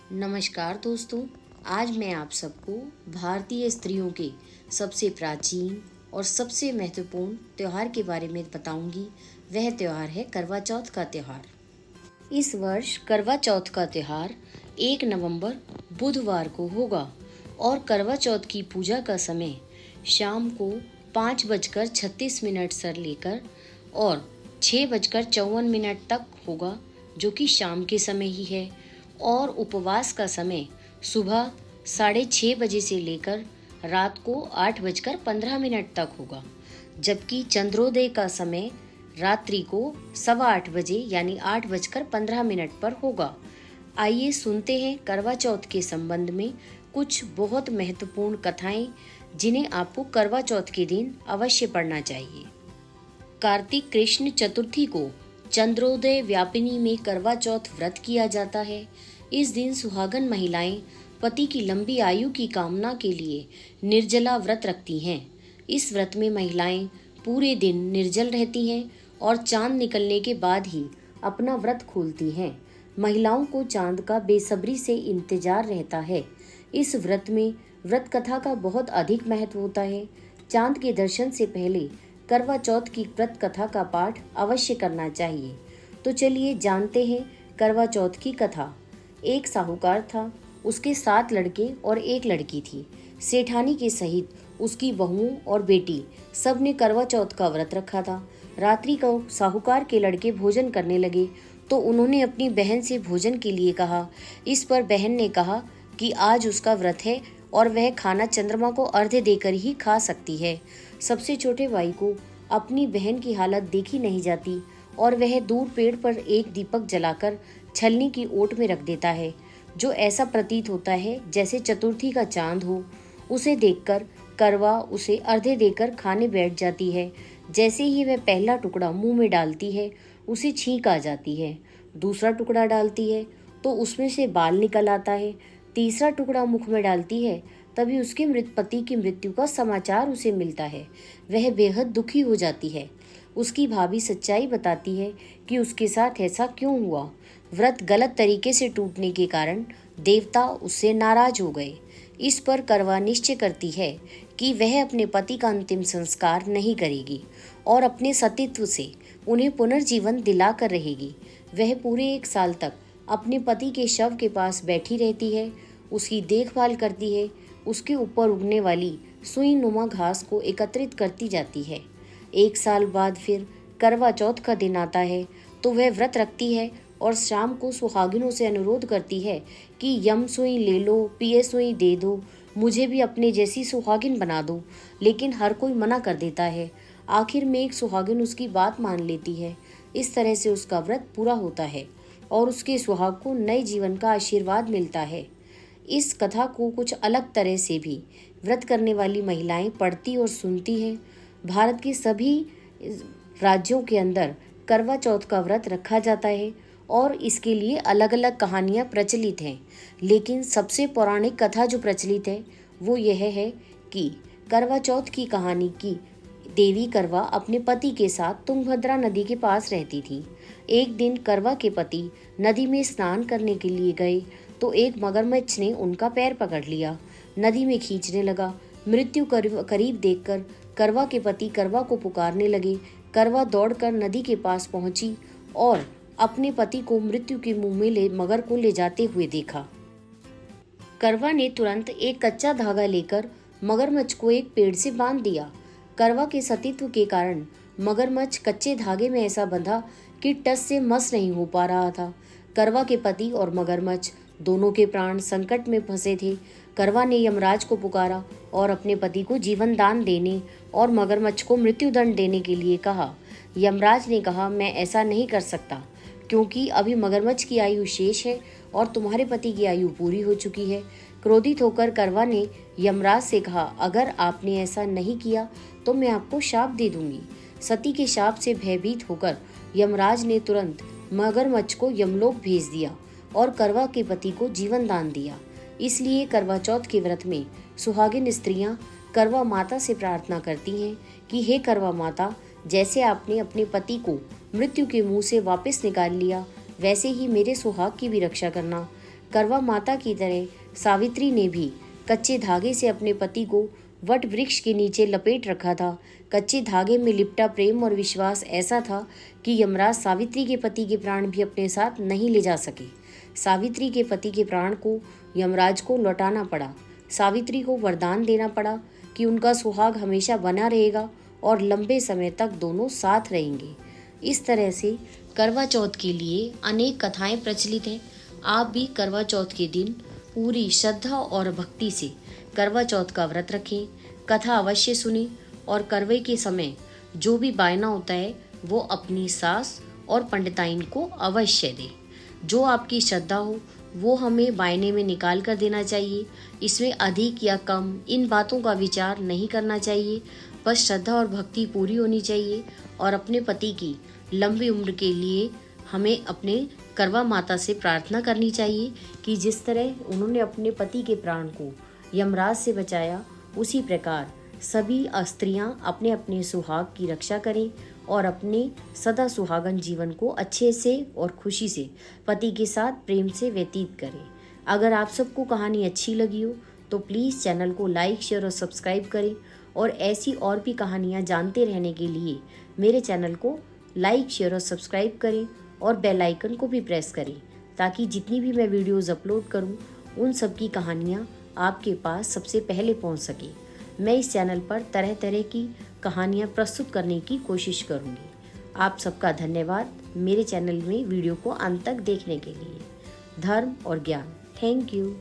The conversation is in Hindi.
नमस्कार दोस्तों। आज मैं आप सबको भारतीय स्त्रियों के सबसे प्राचीन और सबसे महत्वपूर्ण त्योहार के बारे में बताऊंगी। वह त्योहार है करवा चौथ का त्योहार। इस वर्ष करवा चौथ का त्योहार 1 नवंबर बुधवार को होगा और करवा चौथ की पूजा का समय शाम को 5:36 से लेकर और 6:54 तक होगा, जो कि शाम के समय ही है। और उपवास का समय सुबह 6:30 से लेकर रात को 8:15 तक होगा, जबकि चंद्रोदय का समय रात्रि को 8:15 यानी 8:15 पर होगा। आइए सुनते हैं करवा चौथ के संबंध में कुछ बहुत महत्वपूर्ण कथाएं, जिन्हें आपको करवा चौथ के दिन अवश्य पढ़ना चाहिए। कार्तिक कृष्ण चतुर्थी को चंद्रोदय व्यापिनी में करवा चौथ व्रत किया जाता है। इस दिन सुहागन महिलाएं पति की लंबी आयु की कामना के लिए निर्जला व्रत रखती हैं। इस व्रत में महिलाएं पूरे दिन निर्जल रहती हैं और चांद निकलने के बाद ही अपना व्रत खोलती हैं। महिलाओं को चांद का बेसब्री से इंतजार रहता है। इस व्रत में व्रत कथा का बहुत अधिक महत्व होता है। चांद के दर्शन से पहले करवा चौथ की व्रत कथा का पाठ अवश्य करना चाहिए। तो चलिए जानते हैं करवा चौथ की कथा। एक साहूकार था, उसके 7 लड़के और 1 लड़की थी। सेठानी के सहित उसकी बहुओं और बेटी सब ने करवा चौथ का व्रत रखा था। रात्रि को साहूकार के लड़के भोजन करने लगे तो उन्होंने अपनी बहन से भोजन के लिए कहा। इस पर बहन ने कहा कि आज उसका व्रत है और वह खाना चंद्रमा को अर्घ्य देकर ही खा सकती है। सबसे छोटे भाई को अपनी बहन की हालत देखी नहीं जाती और वह दूर पेड़ पर एक दीपक जलाकर छलनी की ओट में रख देता है, जो ऐसा प्रतीत होता है जैसे चतुर्थी का चांद हो। उसे देखकर करवा उसे अर्घ्य देकर खाने बैठ जाती है। जैसे ही वह पहला टुकड़ा मुंह में डालती है, उसे छींक आ जाती है। दूसरा टुकड़ा डालती है तो उसमें से बाल निकल आता है। तीसरा टुकड़ा मुख में डालती है, तभी उसके मृत पति की मृत्यु का समाचार उसे मिलता है। वह बेहद दुखी हो जाती है। उसकी भाभी सच्चाई बताती है कि उसके साथ ऐसा क्यों हुआ। व्रत गलत तरीके से टूटने के कारण देवता उससे नाराज हो गए। इस पर करवा निश्चय करती है कि वह अपने पति का अंतिम संस्कार नहीं करेगी और अपने सतीत्व से उन्हें पुनर्जीवन दिलाकर रहेगी। वह पूरे 1 साल तक अपने पति के शव के पास बैठी रहती है, उसकी देखभाल करती है, उसके ऊपर उगने वाली सुई नुमा घास को एकत्रित करती जाती है। 1 साल बाद फिर करवा चौथ का दिन आता है तो वह व्रत रखती है और शाम को सुहागिनों से अनुरोध करती है कि यम सुई ले लो, पिए सुई दे दो, मुझे भी अपने जैसी सुहागिन बना दो। लेकिन हर कोई मना कर देता है। आखिर में एक सुहागिन उसकी बात मान लेती है। इस तरह से उसका व्रत पूरा होता है और उसके सुहाग को नए जीवन का आशीर्वाद मिलता है। इस कथा को कुछ अलग तरह से भी व्रत करने वाली महिलाएं पढ़ती और सुनती हैं। भारत के सभी राज्यों के अंदर करवा चौथ का व्रत रखा जाता है और इसके लिए अलग अलग कहानियां प्रचलित हैं। लेकिन सबसे पौराणिक कथा जो प्रचलित है वो यह है कि करवा चौथ की कहानी की देवी करवा अपने पति के साथ तुंगभद्रा नदी के पास रहती थी। एक दिन करवा के पति नदी में स्नान करने के लिए गए तो एक मगरमच्छ ने उनका पैर पकड़ लिया, नदी में खींचने लगा। मृत्यु करीब देखकर करवा के पति करवा को पुकारने लगे। करवा दौड़कर नदी के पास पहुंची और अपने पति को मृत्यु के मुंह में मगर को ले जाते हुए देखा। करवा ने तुरंत एक कच्चा धागा लेकर मगरमच्छ को एक पेड़ से बांध दिया। करवा के सतीत्व के कारण मगरमच्छ कच्चे धागे में ऐसा बंधा कि टस से मस नहीं हो पा रहा था। करवा के पति और मगरमच्छ दोनों के प्राण संकट में फंसे थे। करवा ने यमराज को पुकारा और अपने पति को जीवन दान देने और मगरमच्छ को मृत्युदंड देने के लिए कहा। यमराज ने कहा, मैं ऐसा नहीं कर सकता क्योंकि अभी मगरमच्छ की आयु शेष है और तुम्हारे पति की आयु पूरी हो चुकी है। क्रोधित होकर करवा ने यमराज से कहा, अगर आपने ऐसा नहीं किया तो मैं आपको शाप दे दूंगी। सती के शाप से भयभीत होकर यमराज ने तुरंत मगरमच्छ को यमलोक भेज दिया और करवा के पति को जीवन दान दिया। इसलिए करवा चौथ के व्रत में सुहागिन स्त्रियां करवा माता से प्रार्थना करती हैं कि हे करवा माता, जैसे आपने अपने पति को मृत्यु के मुंह से वापस निकाल लिया, वैसे ही मेरे सुहाग की भी रक्षा करना। करवा माता की तरह सावित्री ने भी कच्चे धागे से अपने पति को वट वृक्ष के नीचे लपेट रखा था। कच्चे धागे में लिपटा प्रेम और विश्वास ऐसा था कि यमराज सावित्री के पति के प्राण भी अपने साथ नहीं ले जा सके। सावित्री के पति के प्राण को यमराज को लौटाना पड़ा। सावित्री को वरदान देना पड़ा कि उनका सुहाग हमेशा बना रहेगा और लंबे समय तक दोनों साथ रहेंगे। इस तरह से करवा चौथ के लिए अनेक कथाएं प्रचलित हैं। आप भी करवा चौथ के दिन पूरी श्रद्धा और भक्ति से करवा चौथ का व्रत रखें, कथा अवश्य सुनें और करवे के समय जो भी बायना होता है वो अपनी सास और पंडिताइन को अवश्य दें। जो आपकी श्रद्धा हो वो हमें बायने में निकाल कर देना चाहिए। इसमें अधिक या कम इन बातों का विचार नहीं करना चाहिए। बस श्रद्धा और भक्ति पूरी होनी चाहिए और अपने पति की लंबी उम्र के लिए हमें अपने करवा माता से प्रार्थना करनी चाहिए कि जिस तरह उन्होंने अपने पति के प्राण को यमराज से बचाया, उसी प्रकार सभी स्त्रियां अपने अपने सुहाग की रक्षा करें और अपने सदा सुहागन जीवन को अच्छे से और खुशी से पति के साथ प्रेम से व्यतीत करें। अगर आप सबको कहानी अच्छी लगी हो तो प्लीज़ चैनल को लाइक, शेयर और सब्सक्राइब करें और ऐसी और भी कहानियाँ जानते रहने के लिए मेरे चैनल को लाइक, शेयर और सब्सक्राइब करें और बेल आइकन को भी प्रेस करें ताकि जितनी भी मैं वीडियोज़ अपलोड करूं उन सब की कहानियाँ आपके पास सबसे पहले पहुंच सके। मैं इस चैनल पर तरह तरह की कहानियाँ प्रस्तुत करने की कोशिश करूंगी। आप सबका धन्यवाद मेरे चैनल में वीडियो को अंत तक देखने के लिए। धर्म और ज्ञान। Thank you.